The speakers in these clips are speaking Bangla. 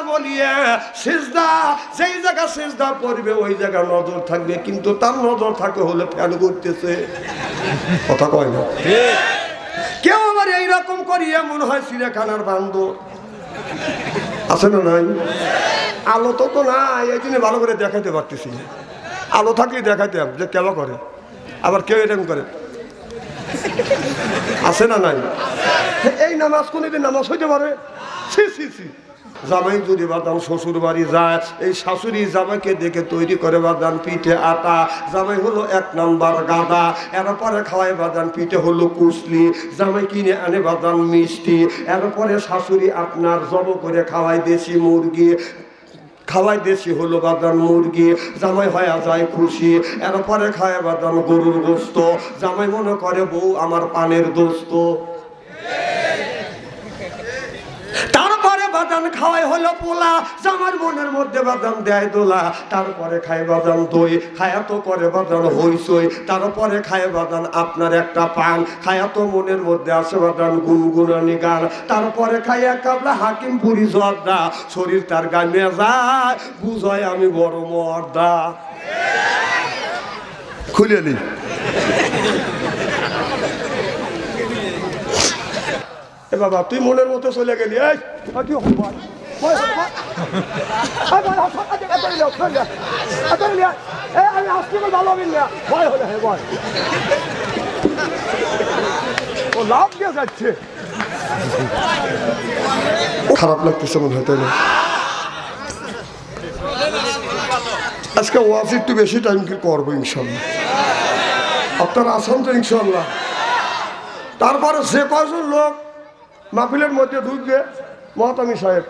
বলিয়ে সিজদা যেই জায়গা সিজদা পড়বে ওই জায়গা নজর থাকবে, কিন্তু তার নজর থাকে হলে ফ্যান করতেছে, কথা কয় না। কেউ আবার এইরকম করিয়া মনে হয় চিড়িয়াখানার বান্দর, আছে না নাই? আলো তো নাই, এই জন্য ভালো করে দেখাইতে পারতেছি না। আলো থাকলে দেখাইতাম যে কেবা করে, আবার কেউ এরকম করে, আছে না নাই? এই নামাজ কোনদিন নামাজ হইতে পারে? ছি ছি ছি। জামাই যদি বাদাম শ্বশুর বাড়ি যায়, এই শাশুড়ি জামাইকে দেখে তৈরি করে বাদান পিঠে আটা, জামাই হলো 1 নাম্বার গাদা, এরপরে খাওয়ায় বাদান পিঠে হলো কুসলি, জামাই কিনে আনে বাদান মিষ্টি, এরপরে শাশুড়ি আপনার জব করে খাওয়ায় দেশি মুরগি, খাওয়াই দেশি হলো বাদান মুরগি, জামাই হয়ে যায় খুশি, এরপরে খায় বাদান গরুর গোস্ত, জামাই মনে করে বউ আমার পানের দোস্ত। তারপরে বাদাম খাওয়াই হলো পোলা, জামার মনের মধ্যে বাদাম দেয় দোলা, তারপরে খায় বাদাম দই, খায়া তো করে বাদাম হইসই, তারপরে খায় বাদাম আপনার একটা পান, খায়া তো মনের মধ্যে আসে বাদাম গুনগুনানি গান, তারপরে খায় এক কাবলা হাকিম পুরি জর্দা, শরীর তার গামে যায়, বুঝয় আমি বড় মর্দা। খুলে নি এ বাবা, তুই মনের মতো চলে গেলি। খারাপ লাগতেছে মনে হয়, তাই না? আজকে ওয়াজ একটু বেশি টাইম কি করবো ইনশাল্লাহ, আপনারা আছেন তো ইনশাল্লাহ। তারপরে যে কয়জন লোক মাহফিলের মধ্যে ঢুকবে, মহাতামি সাহেব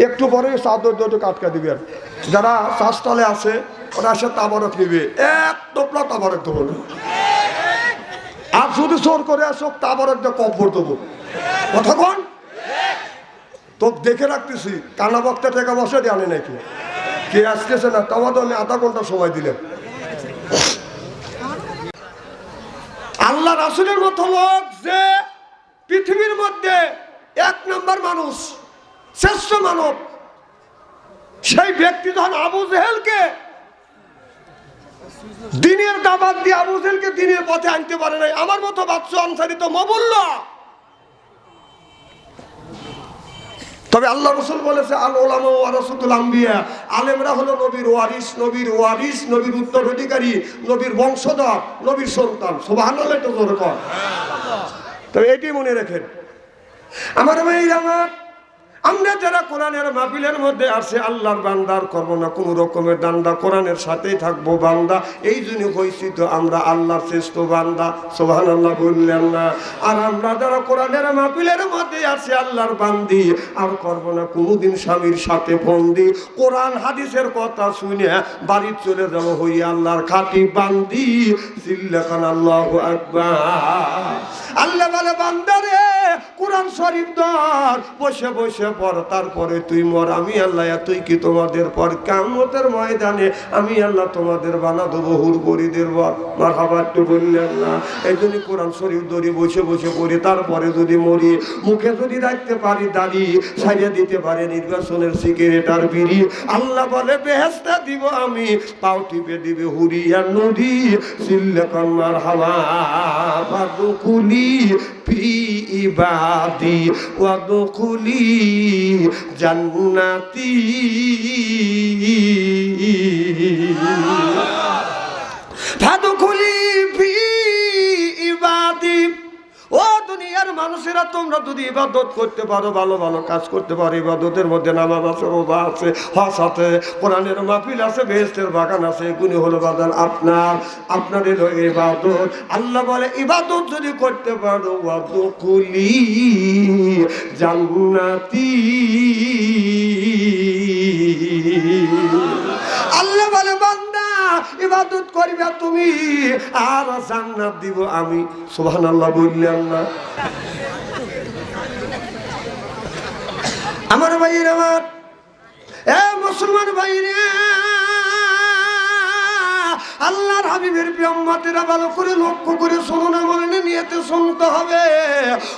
একটু পরে চাদর দুটো কাটকা দিবেন, যারা চাষতলে আছে ওরা এসে তাবারক নিবে, এক টোপলা তাবারক দেবো না, আর যদি জোর করে আসো তাবারক দিয়ে কব্বর দেবো, কথা কন তো দেখে রাখতেছি। কানা বক্তা টাকা বসে জানে নাকি কে আসতেছে না, তোমাদের আমি আধা ঘন্টা সময় দিলেন। আল্লাহ রাসূলের মতো লোক যে পৃথিবীর মধ্যে 1 নাম্বার মানুষ, শ্রেষ্ঠ মানব, সেই ব্যক্তি যখন আবু জেহেলকে দিনের দাওয়াত দিয়ে আবু জেহেলকে দিনের পথে আনতে পারে নাই, আমার মতো বাদশা আনসারী তো মবুল্লা। তবে আল্লাহ রাসূল বলেছে আল উলামা ওয়ারাসাতুল আম্বিয়া, আলেমরা হলো নবীর ওয়ারিস, নবীর ওয়ারিস, নবীর উত্তরাধিকারী, নবীর বংশধর, নবীর সন্তান। সুবহানাল্লাহ, তো জোরে কর। তবে এটি মনে রাখেন আমার ভাইরা, আমরা যারা কোরআনের মাহফিলের মধ্যে আসে আল্লাহর বান্দার করব না কোনো রকমের দান্দা, কোরআনের সাথেই থাকবো বান্দা, এই জন্য হয়েছি তো আমরা আল্লাহর শ্রেষ্ঠ বান্দা। সুবহানাল্লাহ বললেন না? আর আমরা যারা কোরআনের মাহফিলের মধ্যে আসে আল্লাহর বান্দি, আর করব না কোনোদিন স্বামীর সাথে বন্দি, কোরআন হাদিসের কথা শুনে বাড়ি চলে যাবো হই আল্লাহর খাঁটি বান্দি। চিল্লাকান আল্লাহু আকবার। আল্লাহ বলে বান্দারে কোরআন শরীফ ধর, বসে বসে পড়, তারপরে তুই মর, আমি আল্লাহ তুই কি তোমাদের পর কিয়ামতের ময়দানে আমি আল্লাহ তোমাদের বানা দেবো হুর গরিদের বর। মারহাবা একটু বললেন না? এই জন্য কোরআন শরীফ ধরি বসে বসে পড়ি, তারপরে যদি মরি, মুখে যদি রাখতে পারি দাড়ি, সারিয়ে দিতে পারে নির্বাচনের সিগারেট আর বিড়ি, আল্লাহ বলে বেহেশতে দিব আমি, পাও টিপে দিবে হুরিয়া নদী। চিল্লাকান মারহাবা। ফাদখুলি ফি ইবাদি ওয়াদখুলি জান্নাতি। ফাদখুলি ফি ইবাদি। ও দুনিয়ার মানুষেরা, তোমরা যদি ইবাদত করতে পারো, ভালো ভালো কাজ করতে পারো, ইবাদতের মধ্যে নামাজ আছে, রোজা আছে, হজ আছে, কোরআনের মাহফিল আছে, বেহেশতের বাগান আছে, এগুলি হলো বাগান আপনার হলো ইবাদত। আল্লাহ বলে ইবাদত যদি করতে পারো, ওয়াদখুলি জান্নাতি। আল্লাহ বলে বান্দা ইবাদত করবে তুমি, আর জান্নাত দিব আমি। সুবহানাল্লাহ বললেন না? আমার ভাইয়ের, আমার মুসলমান ভাইরে, আল্লাহর হাবিবের প্রিয় উম্মতেরা ভালো করে লক্ষ্য করে শুনুন, মনে নিয়েতে শুনতে হবে।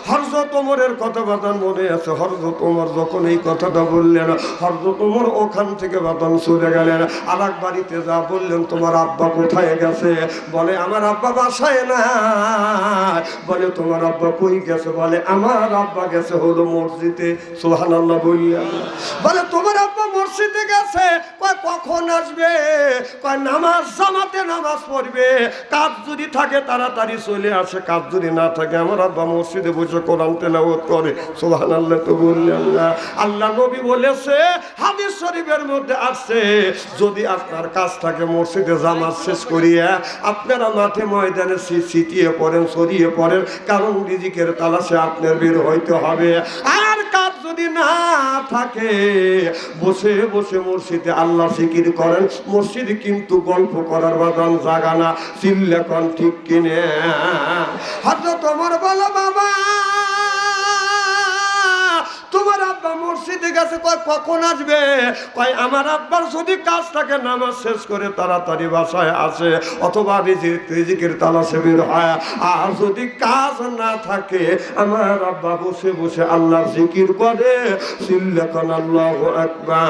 হযরত ওমরের কথা বাদান মনে আছে। হযরত ওমর যখন এই কথাটা বললেন, হযরত ওমর ওখান থেকে বাদান চলে গেলেন। আর এক বাড়িতে যা বললেন, তোমার আব্বা কোথায় গেছে? বলে আমার আব্বা বাসায় না। বলে তোমার আব্বা কই গেছে? বলে আমার আব্বা গেছে হলো মসজিদে। সুবহানাল্লাহ বললেন। বলে তোমার আব্বা মসজিদে গেছে, কয় কখন আসবে? কয় নামাজ জামাতে নামাজ পড়বে, কাজ যদি থাকে তাড়াতাড়ি চলে আসে, কাজ যদি না থাকে আমার আব্বা মসজিদে বসে কোরআন তেলাওয়াত করে। সুবহানাল্লাহ তো বললেন না? আল্লাহ নবী বলেছে, হাদিস শরীফের মধ্যে আছে, যদি আপনার কাজ থাকে মসজিদে জামাত শেষ করিয়া আপনারা মাঠে ময়দানে ছিটিয়ে পড়েন, ছড়িয়ে পড়েন, কারণ রিজিকের তালাশে আপনার বের হইতে হবে। আর কাজ যদি না থাকে বসে বসে মসজিদে আল্লাহ জিকির করেন। মসজিদ কিন্তু গল্প করার বাদান জায়গা না। চিল্লাকন ঠিক কিনে? হযরত ওমর বলে বাবা তোমার আব্বা মসজিদে গেছে, কয় কখন আসবে? কয় আমার আব্বার যদি কাজ থাকে নামাজ শেষ করে তাড়াতাড়ি বাসায় আসে, অথবা রিজিকের তালাশে বের হয়। আর যদি কাজ না থাকে আমার আব্বা বসে বসে আল্লাহ জিকির করে। চিল্লাকন আল্লাহু আকবার।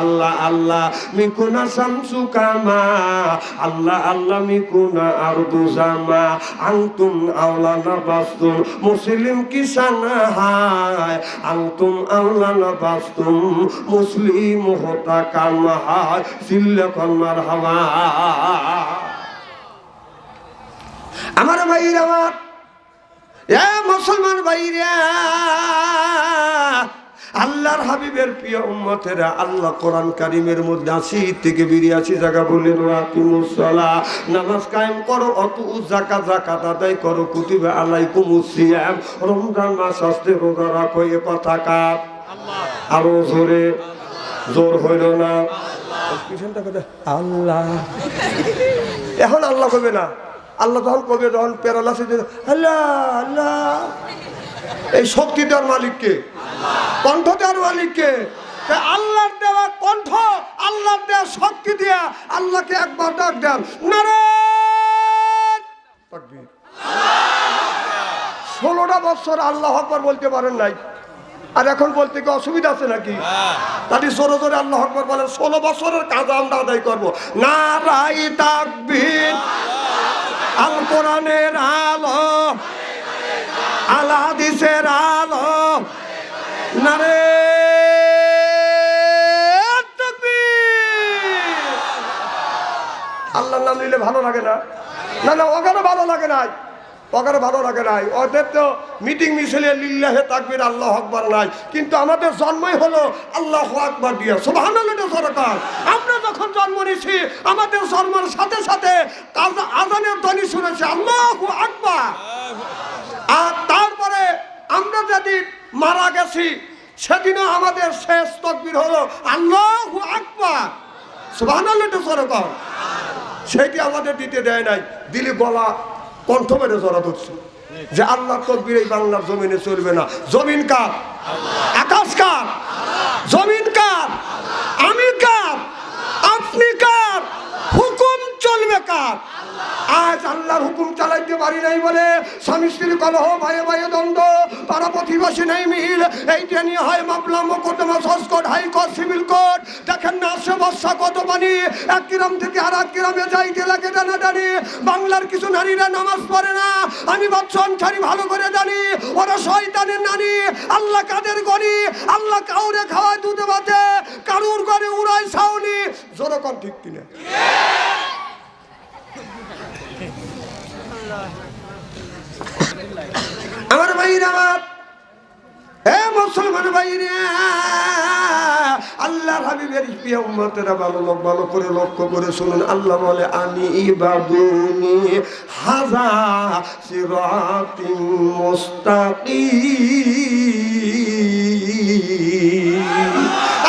আল্লাহ আল্লাহ মিকুনা শামসু কামা, আল্লাহ আল্লাহ মিকুনা আরদু জামা, আনতুম আওলানা বাস্তুম মুসলিম কিসান হায়, আনতুম আওলানা বাস্তুম মুসলিম হতা কাম হায়। চিল্লাকন মারহাবা। আমার ভাইরা, আমার এ মুসলমান ভাইরা, আল্লাহর হাবিবের প্রিয় উম্মতেরা, আল্লাহ কোরআন কারীমের মধ্যে 80 থেকে 82 জায়গা বললেন ওয়াকিমুস সালাহ, নামাজ কায়েম করো, অতু যাকাত, যাকাত আদায় করো, কুতিবা আলাইকুমুস সিয়াম, রমজান মাস আসতে রোজা রাখো। এ কথা কার? আল্লাহ। আরো জোরে, জোর হইল না? আল্লাহ। এখন আল্লাহ কবে না? আল্লাহ তখন কবে? যখন প্যারালাইসিস। আল্লাহ আল্লাহ। এই শক্তি দেওয়ার মালিককে, কণ্ঠ দেওয়ার মালিককে। আল্লাহর দেওয়া কণ্ঠ, আল্লাহর দেওয়া শক্তি দিয়া আল্লাহকে একবার ডাক দেন, নারায়ে তাকবীর। 16টা বছর আল্লাহু আকবার বলতে পারেন নাই, আর এখন বলতে কি অসুবিধা আছে নাকি? তাহলে জোরে জোরে আল্লাহু আকবার বলেন। 16 বছরের কাজ আমরা আদায় করবো। নারায়ে তাকবীর। আল কোরআনের আলো, আল হাদিসের আলো, নারায়ে তাকবীর। আল্লাহর নাম নিলে ভালো লাগে না? না না, ওখানে ভালো লাগে নাই, ওখানে ভালো লাগে নাই। ওদের তো মিটিং মিছিলে লিল্লাহে তাকবীর আল্লাহু আকবার নাই, কিন্তু আমাদের জন্মই হলো আল্লাহু আকবার দিয়ে। সুবহানাল্লাহ সরকার। আমরা যখন জন্ম নিয়েছি আমাদের জন্মের সাথে সাথে আযানের ধ্বনি শুনেছি আল্লাহু আকবার। আর তারপরে আমরা যেদিন মারা গেছি সেদিনও আমাদের শেষ তাকবীর হলো আল্লাহু আকবার। সুবহানাল্লাহ সরকার। সেটি আমাদের দিতে দেয় নাই, দিলি গলা কণ্ঠ মেরে জড়া ধরছে যে আল্লাহর তাকবীর এই বাংলার জমিনে চলবে না। জমিন কার? আকাশ কার? জমিন কার? আমি কার? আপনি কার? হুকুম চলবে কার? আজ আল্লাহর হুকুম চালাইতে পারি নাই বলে স্বামী স্ত্রীর কলহ, ভাইয়ে ভাইয়ে দ্বন্দ্ব, পাড়া প্রতিবেশী নেই মিল। এইটা নিয়ে হয় মামলা, মোকদ্দমা, জজকোর্ট, হাইকোর্ট, সিভিল কোর্ট। দেখেন না আসে বর্ষা কত পানি, এক গ্রাম থেকে আর এক গ্রামে যাইতে লাগে টানাটানি। বাংলার কিছু নারীরা নামাজ পড়ে না, আমি বাচ্চারি ভালো করে জানি, ওরা শয়তানের নানি। আল্লাহ কাদের গনি? আল্লাহ কাউরে খাওয়ায় দুধে ভাতে, কারুর ঘরে উড়ায় ছাউনি। জোরকম ঠিক কিনা? আমার ভাইরা, আমার হে মুসলমান ভাইরা, আল্লাহর হাবিবের প্রিয় উম্মতেরা ভালো করে লক্ষ্য করে শুনুন। আল্লাহ বলে আনি ইবাদুনি হাযা সিরাতিম মুস্তাকিম।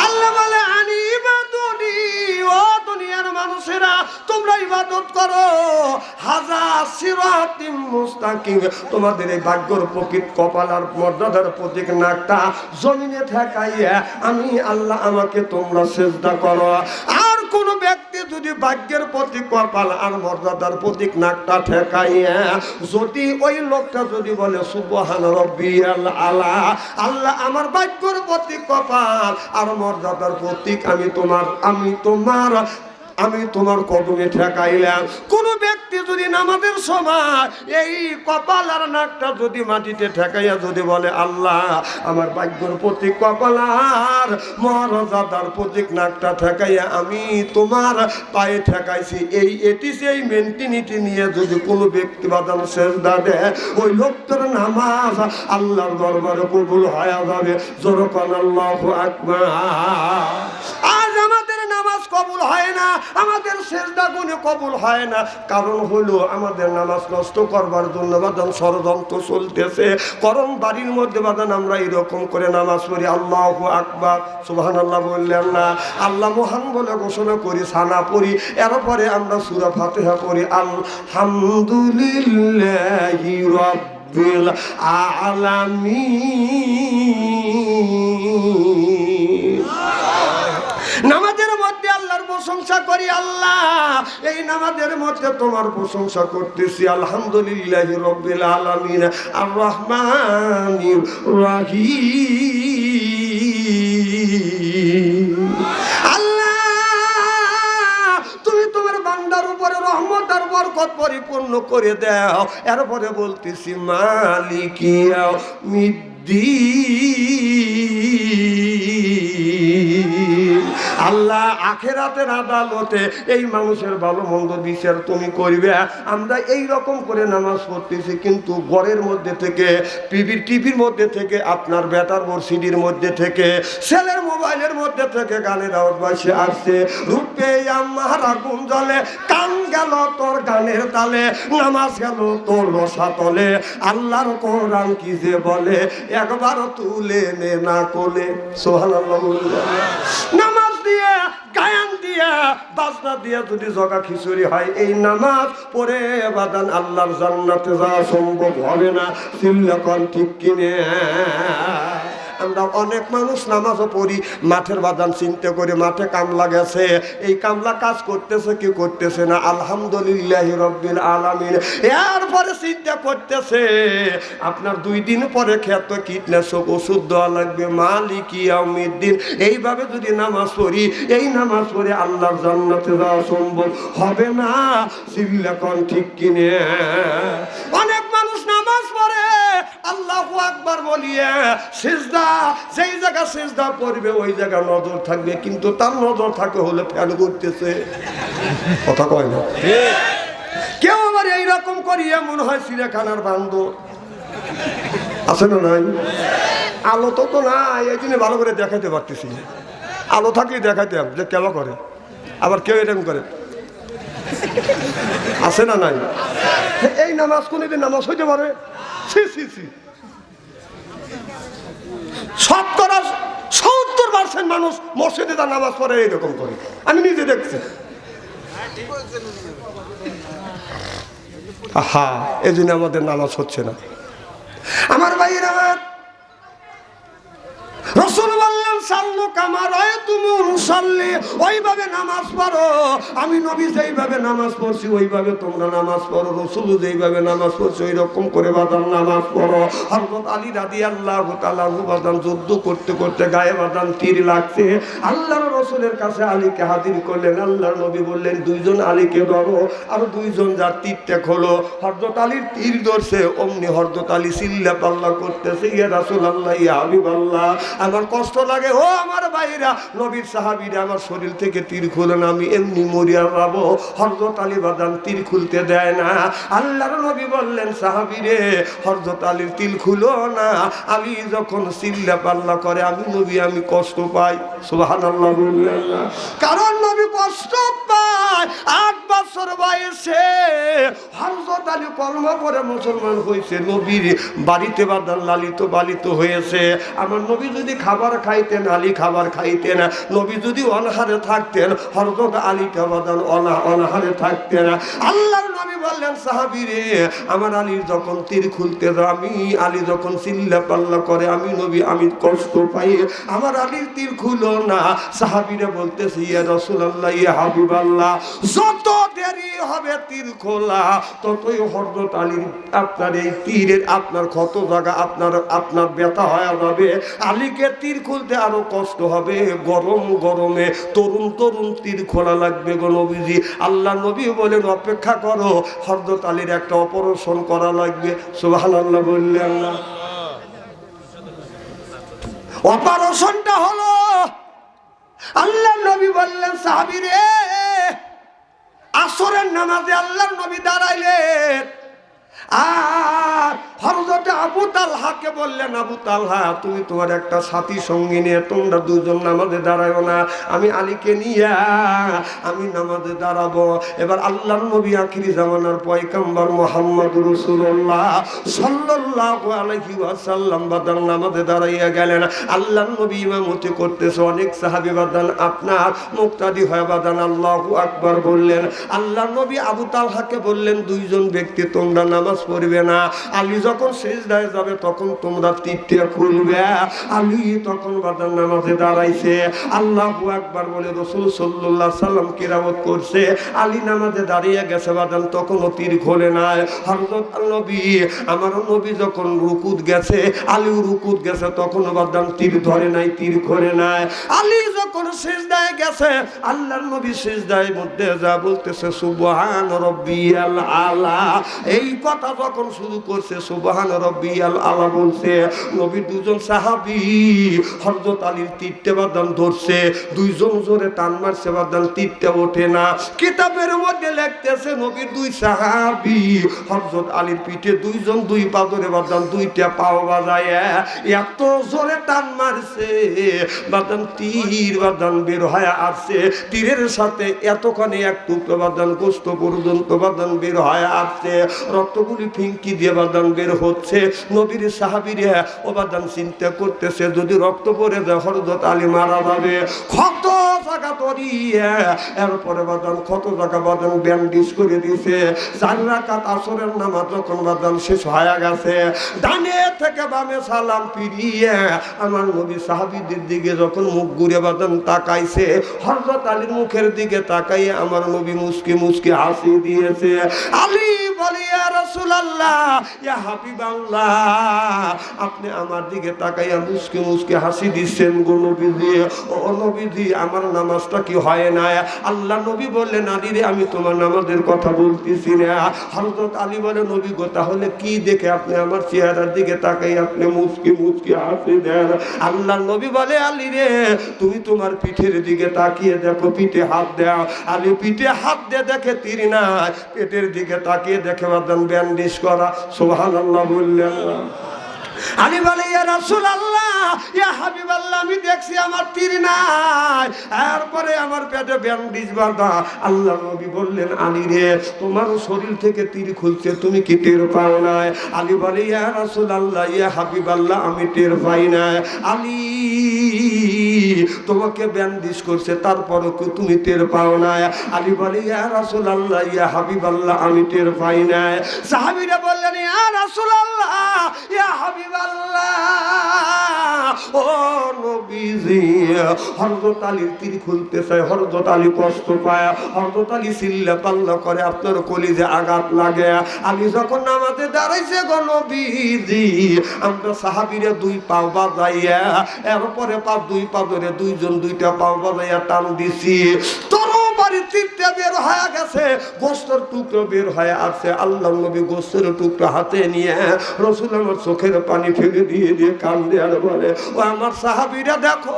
আল্লাহ বলে আনি ইবাদুনি, ও দুনিয়ার মানুষেরা তোমরা ইবাদত করো। হাযা সিরাতিম মুস্তাকিম, তোমাদের এই ভাগ্যর প্রকৃত কপাল আর মর্যাদার প্রতীক নাকটা জমিনে ঠেকাইয়া আমি আল্লাহ আমাকে তোমরা সিজদা করো। আর কোন ব্যক্তি যদি ভাগ্যের প্রতীক কপাল আর মর্যাদার প্রতীক নাকটা ঠেকাইয়া যদি ওই লোকটা যদি বলে সুবহান রাব্বিয়াল আলা, আল্লাহ আমার ভাগ্যের প্রতীক কপাল আর মর্যাদার প্রতীক আমি তোমার কদমে ঠেকাইলাম। কোন ব্যক্তি যদি নামাজের সময় এই কপাল আর নাকটা যদি মাটিতে ঠেকাইয়া যদি বলে আল্লাহ আমার ভাগ্যের প্রতীক কপাল আর মর্যাদার প্রতীক নাকটা ঠেকাইয়া আমি তোমার পায়ে ঠেকাইছি, এটি সেই মেন্টিনিটি নিয়ে যদি কোনো ব্যক্তি বাদাম সেজদা দেয় ওই লোকটার নামাজ আল্লাহর দরবারে কবুল হয়ে যাবে। জোরকান আল্লাহু আকবার। আজ আমাদের নামাজ কবুল হয় না, আমাদের সেজদা গুণে কবুল হয় না, কারণ হলো আমাদের নামাজ নষ্ট করবার জন্য বাদান ষড়যন্ত্র চলতেছে। করম বাড়ির মধ্যে বাদান আমরা এরকম করে নামাজ পড়ি আল্লাহু আকবার সুবহানাল্লাহ বললেন না, আল্লাহ মহান বলে ঘোষণা করি, সানা পড়ি, এরপরে আমরা সূরা ফাতিহা পড়ি আলহামদুলিল্লাহি রাব্বিল আলামিন। নামাজের মধ্যে আল্লাহর প্রশংসা করি, আল্লাহ এই নামাজের মধ্যে তোমার প্রশংসা করতেছি, আলহামদুলিল্লাহি রাব্বিল আলামিন আর রহমানির রহিম। আল্লাহ তুমি তোমার বান্দার উপরে রহমত আর বরকত পরিপূর্ণ করে দাও। এরপরে বলতেছি মালিকি ইয়াউমিদ্দিন। আল্লাহ আখেরাতের আদালতে এই মানুষের ভালো মন্দ বিচার তুমি করবে। আমরা এই রকম করে নামাজ পড়তেছি, কিন্তু ঘরের মধ্যে থেকে টিভির মধ্যে থেকে আপনার বেটার সিডির মধ্যে থেকে ছেলের মোবাইলের মধ্যে থেকে গানের আওয়াজ বাসে আসছে, রূপে আমার আগুন জ্বলে, কান গেল তোর গানের তালে, নামাজ গেল তোর রসা তলে, আল্লাহর কোরআন কি যে বলে একবার তুলে নে না কোলে। সুবহানাল্লাহ। নামাজ দিয়ে গায়ান দিয়া বাজনা দিয়া যদি জগা খিচুড়ি হয়, এই নামাজ পড়ে বাদান আল্লাহর জান্নাতে যাওয়া সম্ভব হবে না। চিল্লাকন ঠিক কিনে। আমরা অনেক মানুষ নামাজও পড়ি, মাঠের বাদান চিন্তা করে মাঠে কামলা গেছে, এই কামলা কাজ করতেছে কি করতেছে না, আলহামদুলিল্লাহি রাব্বিল আলামিন। এরপরে চিন্তা করতেছে আপনার 2 দিন পরে খেত কীটনাশক ওষুধ দেওয়া লাগবে, মালিকি ইয়াউমিদ্দিন। এইভাবে যদি নামাজ পড়ি, এই নামাজ পড়ে আল্লাহর জান্নাতে যাওয়া সম্ভব হবে না। চিল্লাকন ঠিক কিনে। অনেক মানুষ নামাজ পড়ে আল্লাহু আকবার বলিয়ে সিজদা, যেই জায়গা সিজদা পড়বে ওই জায়গা নজর থাকবে, কিন্তু তার নজর থাকে হলে ফ্যান করতেছে। কথা কয় না? কেউ আবার এইরকম করিয়া মনে হয় চিড়িয়াখানার বান্দর। আছে না নাই? আলো তো নাই, এই জন্য ভালো করে দেখাইতে পারতেছি। আলো থাকলে দেখাইতাম যে কেমন করে, আবার কেউ এরকম করে। আছে না নাই? এই নামাজ কোনদিন নামাজ হইতে পারে? শতকরা 70% মানুষ মসজিদে তার নামাজ পড়ে এইরকম করে, আমি নিজে দেখছি। আহা, এই জন্য আমাদের নামাজ হচ্ছে না। আমার ভাইয়েরা, রাসূল বললেন সাল্লু কামা রাআইতুমুন সাল্লি, ওইভাবে নামাজ পড়ো। আমি নবী যেইভাবে নামাজ পড়ছি ওইভাবে তোমরা নামাজ পড়ো, রাসূল যেইভাবে নামাজ পড়ছে ওই রকম করে বাদান নামাজ পড়ো। হযরত আলী রাদিয়াল্লাহু তাআলা বাদান যুদ্ধ করতে করতে গায়ে বাদান তীর লাগছে, আল্লাহর রাসূলের কাছে আলীকে হাজির করলেন। আল্লাহর নবী বললেন 2 জন আলীকে ধরো, আর 2 জন যার তীরটা খোলো। হযরত আলীর তীর ধরছে, অমনি হযরত আলী চিল্লা পাল্লা করতেছে, ইয়া রাসূলুল্লাহ, ইয়া হাবিবাল্লাহ, আমার কষ্ট লাগে। ও আমার ভাইরা, নবীর সাহাবীরা আমার শরীর থেকে তীর খুলেন, আমি এমনি মরিয়া যাবো। হযরত আলী বাদান তীর খুলতে দেয় না। আল্লাহর নবী বললেন সাহাবীরে, হযরত আলীর তীর খুলো না, আলী যখন চিল্লা পাল্লা করে আমি নবী আমি কষ্ট পাই। সুবহানাল্লাহ বললেন না? কারণ নবী কষ্ট পায়। 8 বছর বয়সে হযরত আলী কলমা পড়ে মুসলমান হয়েছে, নবীর বাড়িতে বাদান লালিত পালিত হয়েছে। আমার নবী যদি খাবার খাইতেন, আলী খাবার খাইতেন। নবী যদি অনাহারে থাকতেন, হযরত আলী বাদান অনাহারে থাকতেন। আল্লাহর নবী বললেন সাহাবী রে আমার আলীর যখন তীর খুলতে যায় আমি আলী যখন চিল্লা পাল্লা করে আমি নবী আমি কষ্ট পাই আমার আলীর তীর খুলো না সাহাবীরা বলতেছে ইয়া রাসূলুল্লাহ ইয়া হাবিবাল্লাহ যত দেরি হবে তীর খোলা ততই হযরত আলীর আপনার এই তীরের আপনার ক্ষত জায়গা আপনার ব্যথা হয়ে যাবে আলীকে তীর খুলতে আরো কষ্ট হবে গরম গরমে তরুণ তীর খোলা লাগবে গো নবীজি আল্লাহ নবী বলেন অপেক্ষা করো হযরত আলীর একটা অপারেশন করা লাগবে সুবহানাল্লাহ বললেন না অপারেশনটা হলো আল্লাহ নবী বললেন সাহাবী রে আসরের নামাজে আল্লাহর নবী দাঁড়াইলেন আর হযরত আবু তালহাকে বললেন আবু তালহা তুমি তোমার একটা সাথী সঙ্গী নিয়ে তোমরা দুজন নামাজে দাঁড়ায়ো না আমি আলীকে নিয়ে আমি নামাজে দাঁড়াবো এবার আল্লাহর নবী আখিরি জামানার পয়গম্বর মুহাম্মদ রাসূলুল্লাহ সাল্লাল্লাহু আলাইহি ওয়াসাল্লাম বাদান নামাজে দাঁড়াইয়া গেলেন আল্লাহর নবী ইমামতি করতেছে অনেক সাহাবী বাদান আপনার মুক্তাদি হয়ে বাদান আল্লাহু আকবার বললেন আল্লাহর নবী আবু তালহাকে বললেন দুইজন ব্যক্তি তোমরা নামাজ পড়বে না আলী যখন সিজদায় যাবে তখন তোমরা তীরটা খুলবে আলী তখন বাদান নামাজে দাঁড়াইছে আল্লাহু আকবার বলে রাসূল সাল্লাল্লাহু আলাইহি সাল্লাম কিরামত করছে আলী নামাজে দাঁড়িয়ে গেছে বাদান তখন তীর খোলে না হযরত নবী আমার নবী যখন রুকুত গেছে আলী রুকুত গেছে তখন বাদান তীর ধরে নাই তীর খোলে নাই আলী যখন সিজদায় গেছে আল্লাহর নবী সিজদায় মধ্যে যা বলতেছে সুবহান রাব্বিয়াল আলা এই কথা যখন শুরু করছে সুবহান রাব্বিয়াল আলা বলছে নবী দুজন সাহাবী হযরত আলীর তীরটা বাদান ধরছে দুইজন জোরে টান মারছে বাদান তীরটা ওঠে না কিতাবের মধ্যে লিখতেছে নবীর দুই সাহাবী হযরত আলীর পিঠে দুইজন দুই পা ধরে বাদান দুইটা পাও বাজায় এত জোরে টান মারছে বাদান তীর বাদান বের হয়ে আসছে তীরের সাথে এতখানি এক টুকরো বাদান গোশত পর্যন্ত বাদান বের হয়ে আসছে রক্তগুলি ফিঙ্কি দিয়ে বাদান বের হচ্ছে নবীর সাহাবীরা ও বাদান চিন্তা করতেছে যদি রক্ত পড়ে যায় হযরত আলী মারা যাবে কত জায়গা তরিয়ে এরপরে বাদান কত জায়গা বাদান ব্যান্ডেজ করে দিয়েছে 4 রাকাত আসরের নামাজ যখন বাদান শেষ হয়ে গেছে ডানে থেকে বামে সালাম ফিরিয়ে আমার নবী সাহাবীদের দিকে যখন মুখ ঘুরে বাদান তাকাইছে হযরত আলীর মুখের দিকে তাকাইয়ে আমার নবী মুস্কি মুস্কি হাসি দিয়েছে আলী বলে ইয়া রাসূলুল্লাহ ইয়া হাবিবাল্লাহ আপনি আমার দিকে তাকাইয়া মুস্কি মুস্কি হাসি দিচ্ছেন গো নবীজি ও নবীজি আমার নামাজটা কি হয় না আল্লাহ নবী বললেন আলী রে আমি তোমার নামাজের কথা বলতেছি না হযরত আলী বলে নবী গো তাহলে কি দেখে আপনি আমার চেহারার দিকে তাকাই আপনি মুস্কি মুস্কি হাসি দেন আল্লাহ নবী বলে আলী রে তুমি তোমার পিঠের দিকে তাকিয়ে দেখো পিঠে হাত দাও আলী পিঠে হাত দিয়ে দেখে তীর না পেটের দিকে তাকিয়ে দেখে বাদান ব্যান্ডেজ করা সুবহানাল্লাহ বললেন আলী বলে ইয়া রাসূলুল্লাহ ইয়া হাবিবাল্লাহ আমি দেখছি আমার তীর নাই এরপরে আমার পেটে ব্যান্ডেজ বাঁধা আল্লাহ নবী বললেন আলী রে তোমার শরীর থেকে তীর খুলছে তুমি কি টের পাও না আলী বলে ইয়া রাসূলুল্লাহ ইয়া হাবিবাল্লাহ আমি টের পাই না আলী তোমাকে ব্যান্ডেজ করছে তারপরও কি তুমি টের পাও না আলী বলে ইয়া রাসূলুল্লাহ ইয়া হাবিবাল্লাহ আমি টের পাই না সাহাবীরা বললেন ইয়া রাসূলুল্লাহ ইয়া হাবিবাল্লাহ ও নবীজি হযরত আলীর তীর খুলতে চায় হযরত আলী কষ্ট পায় হযরত আলী চিল্লা পাল্লা করে আপনার কলিজে আঘাত লাগে আলী যখন নামাজে দাঁড়াইছে গো নবীজি আমরা সাহাবীরা দুই পা বাজাইয়া এরপরে দুই পা ধরে দুইজন দুইটা পা বাজাইয়া টান দিছি তরবারি তীরটা বের হয়ে গেছে গোশতের টুকরো বের হয়ে আসছে আল্লাহ নবী গোশতের টুকরো হাতে নিয়ে রাসূল আমার চোখের পানি ফেলে দিয়ে দিয়ে কান্দে আর বলে ও আমার সাহাবীরা দেখো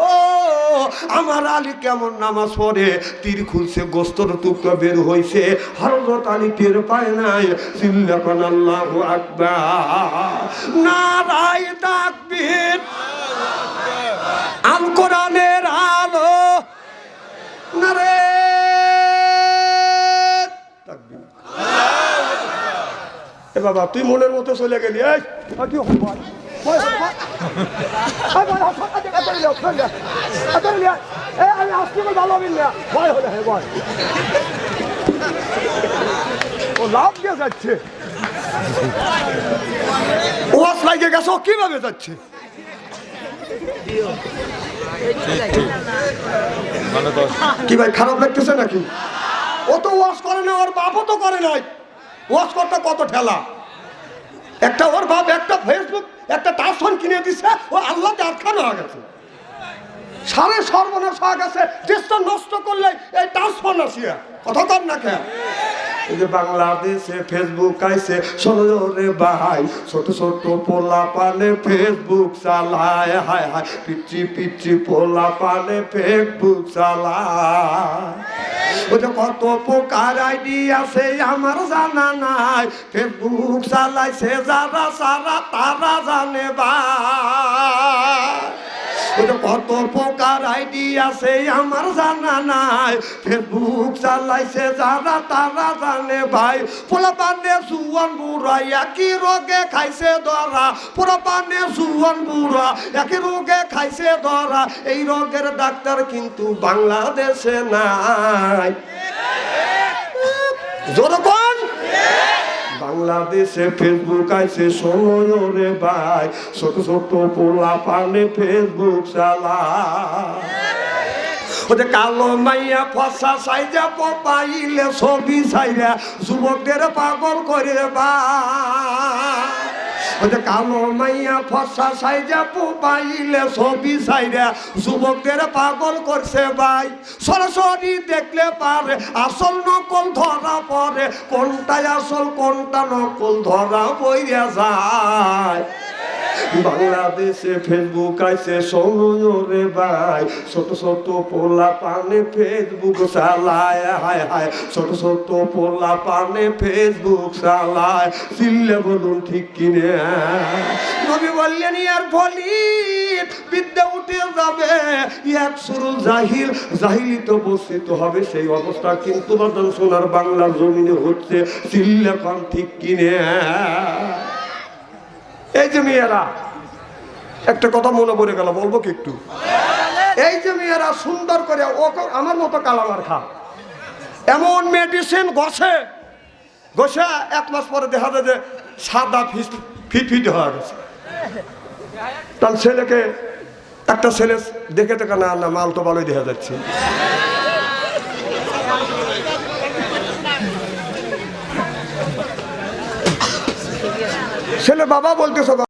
আমার আলী কেমন নামাজ পড়ে তীর খুলছে গোশতের টুকরো বের হইছে হযরত আলী টের পায় নাই চিল্লাবেন আল্লাহু আকবার নারায়ে তাকবীর আল কোরআনের আলো নারে তাকবীর এ বাবা তুই মনের মতো চলে গেলি এই কি হয় আমি আসছি ভালো বিল ভয় হলে ভয় ও লাভ দিয়ে যাচ্ছে, ওয়াশ লাগে গেছে, ও কিভাবে যাচ্ছে? কি ভাই খারাপ লাগতেছে নাকি? ও তো ওয়াশ করে না, ওর বাপও তো করে নাই। ওয়াশ করতে কত ঠেলা, একটা ওর বাপ একটা ফেসবুক একটা টাচফোন কিনে দিচ্ছে, ও আল্লাহ আটকানো হয়ে গেছে, সারে সর্বনাশ হয়ে গেছে। দেশটা নষ্ট করলে এই টাচফোন আসিয়া কথা কর না কেন? এই যে বাংলাদেশে ফেসবুক আইছে, শোনো রে ভাই, ছোট ছোট পোলা পানে ফেসবুক চালায়, হায় হায় পিচ্ছি পিচ্ছি পোলা পানে ফেসবুক চালায়। ওই যে কত প্রকার আইডি আছে আমার জানা নাই, ফেসবুক চালাইছে যারা সারা তারা জানে ভাই। কত প্রকার আইডি আছে আমার জানা নাই, ফেসবুক চালাইছে যারা তারা জানে ভাই। পোলা পানে জুয়ান বুড়া একই রোগে খাইছে ধরা, পোলা পানে জুয়ান বুড়া একই রোগে খাইছে ধরা। এই রোগের ডাক্তার কিন্তু বাংলাদেশে নাই। যতক্ষণ বাংলাদেশে ফেসবুক আইছে, শোনো রে ভাই, ছোট ছোট পোলা পানে ফেসবুক চালায়। ওদের কালো মাইয়া ফসা সাইজা পাইলে ছবি সাইরা যুবকদের পাগল করে ভাই। ওদের কালো মাইয়া ফসা সাইজা পাইলে ছবি সাইরা যুবকদের পাগল করছে ভাই। সরাসরি দেখলে পারে আসল নকল ধরা পড়ে, কোনটাই আসল কোনটা নকল ধরা পড়ে যায়। বাংলাদেশে ফেসবুক আইছে, শোনো রে ভাই, ছোট ছোট পোলা পানে ফেসবুক চালায়, হায় হায় ছোট ছোট পোলা পানে ফেসবুক চালায়। চিল্লে বলুন ঠিক কিনে? নবী বললেন ইয়ার ফলি বিদ্যা উঠে যাবে, এক সুরুল জাহিল, জাহিলি তো বসিত হবে সেই অবস্থা কিন্তু বদল সোনার বাংলার জমিনে হচ্ছে। চিল্লে কম ঠিক কিনে? এই যে মেয়েরা, একটা কথা মনে পড়ে গেল, বলবো কি একটু? এই যে মেয়েরা সুন্দর করে আমার মতো কালামার খা, এমন মেডিসিন ঘষে ঘষে 1 মাস পরে দেখা যায় যে সাদা ফিট হয়ে গেছে। তার ছেলেকে একটা ছেলে দেখে থেকে না না মাল তো ভালোই দেখা যাচ্ছে। ছেলে বাবা বলতেছে